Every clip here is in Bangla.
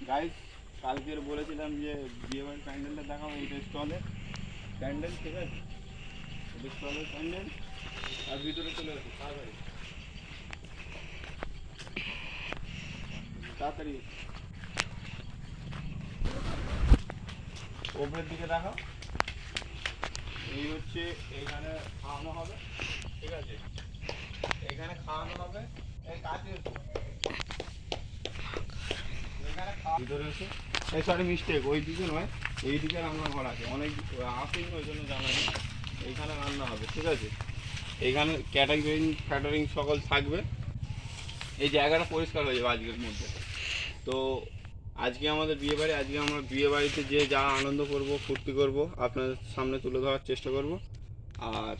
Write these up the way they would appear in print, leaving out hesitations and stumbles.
গাইস কালকে বলেছিলাম যে বিয়ে বাড়ির প্যান্ডেলটা দেখাবো, এটা স্টলের প্যান্ডেল, ঠিক আছে? এটা স্টলের প্যান্ডেল আর ভিতরে চলে আসে তাড়াতাড়ি তাড়াতাড়ি ওপরের দিকে দেখাও। এই হচ্ছে এইখানে খাওয়ানো হবে, ঠিক আছে? এখানে খাওয়ানো হবে, এই কাছে ভিতরে এসে এই সরি মিস্টেক, ওই দিকে নয়, এই দিকে রান্না ঘর আছে, অনেক আসেনি ওই জন্য জানাই। এইখানে রান্না হবে, ঠিক আছে? এইখানে ক্যাটারিং সকল থাকবে। এই জায়গাটা পরিষ্কার হয়ে যাবে আজকের মধ্যে। তো আজকে আমাদের বিয়ে বাড়ি, আজকে আমরা বিয়ে বাড়িতে যে যা আনন্দ করব, ফুর্তি করব, আপনাদের সামনে তুলে ধরার চেষ্টা করব। আর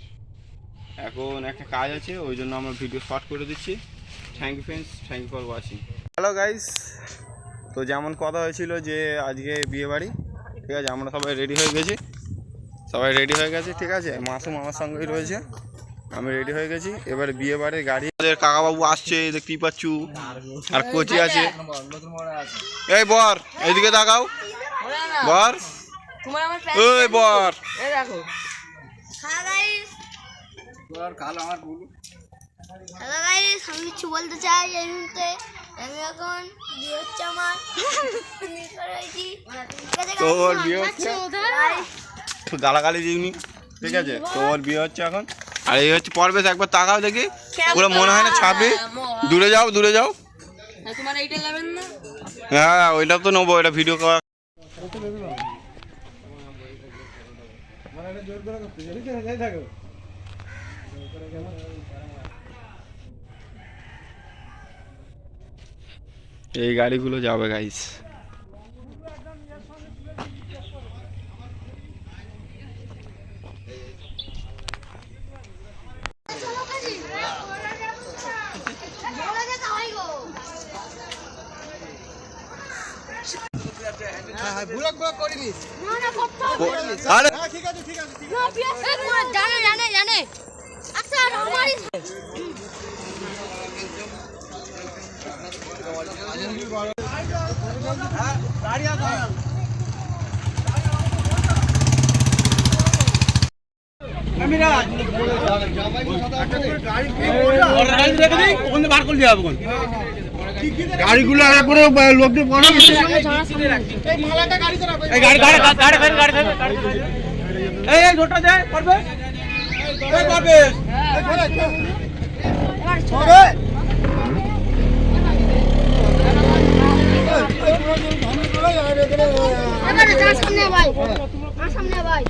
এখন একটা কাজ আছে, ওই জন্য আমরা ভিডিও শর্ট করে দিচ্ছি। Thank you friends, thank you for watching. Hello guys, তো যেমন কথা হয়েছিল যে আজকে বিয়ে বাড়ি, ঠিক আছে? আমরা সবাই রেডি হয়ে গেছি, ঠিক আছে? মাসুম আমার সঙ্গেই রয়েছে, আমি রেডি হয়ে গেছি। এবারে বিয়ে বাড়ির গাড়ি, আমাদের কাকাবাবু আসছে, দেখতেই পাচ্ছু, আর কোচি আছে। এই বর এইদিকে তাকাও, বর ওই বর, আমি কিছু বলতে চাই। এই মুহূর্তে আমি এখন বিয়ে হচ্ছে আমার, তোর বিয়ে হচ্ছে, গালাগালি দিইনি, ঠিক আছে? তোর বিয়ে হচ্ছে এখন। আর এই হচ্ছে পরবেশ, একবার তাকাও দেখি, পুরো মনে হয় না ছাপি। দূরে যাও, দূরে যাও। হ্যাঁ ওইটা তো নেবো, এটা ভিডিও করা। এই গাড়িগুলো যাবে গাইস। জানে আচ্ছা আমারই গাড়িগুলো লোকদের পড়ে সামনে ভাই, সামনে ভাই।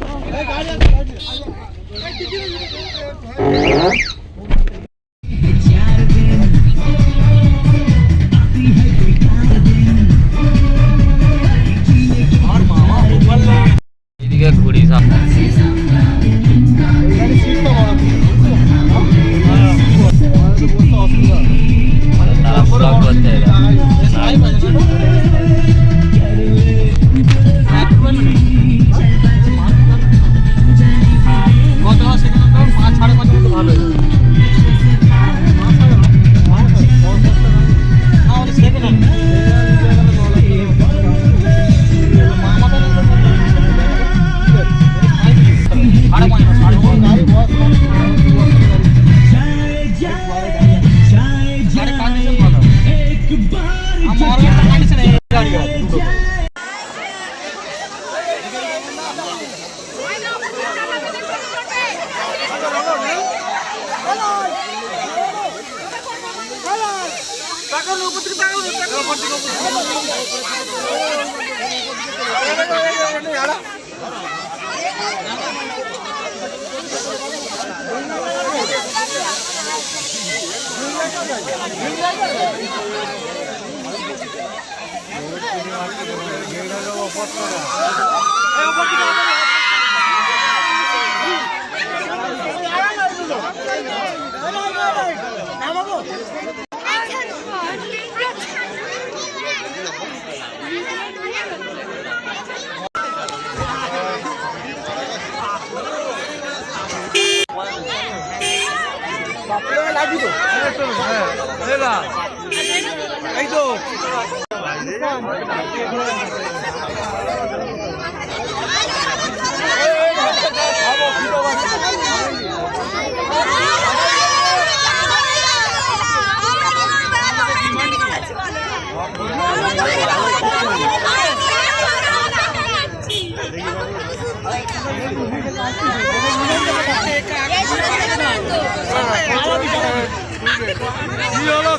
এদিকে ঘুরি সামনে এই তো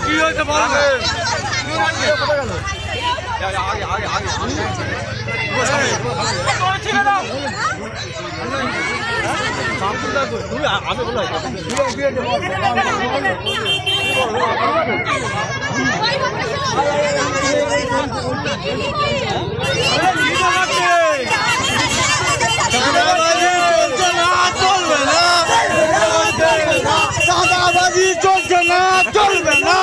কি হয়েছে বলবে? দাদাবাজি চলছে না, চলবে না।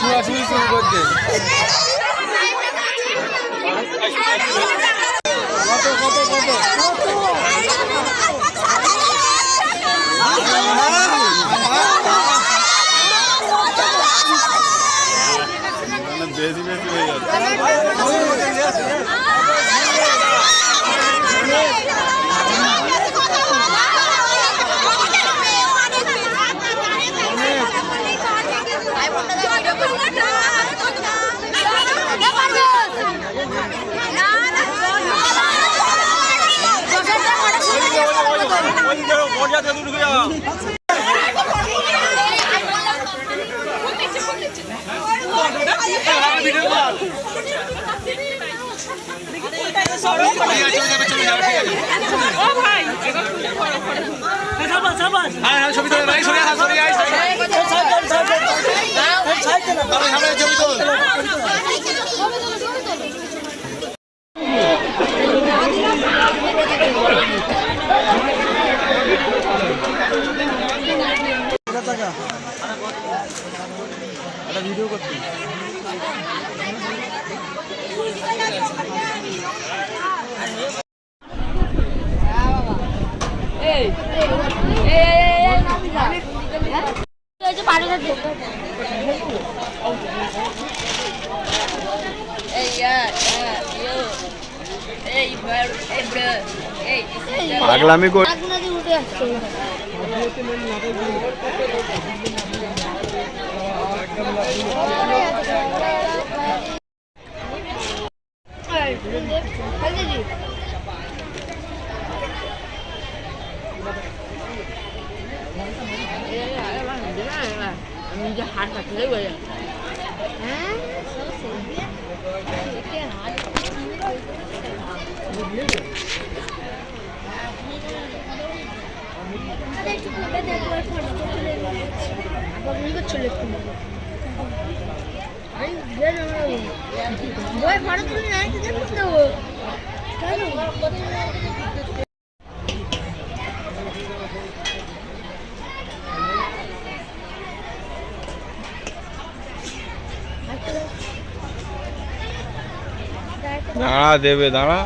ছোঁয়াছুঁই শুরু করছে। কত কত কত বেশি বেশি হয়ে যাচ্ছে। ভিডিও করতে পাগলামি কর। দাঁড়া দেবে, দাঁড়া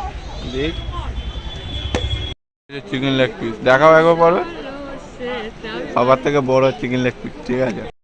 দেখ। চিকেন লেগ পিস দেখাও একবার পরে, সবার থেকে বড় চিকেন লেগ পিস, ঠিক আছে।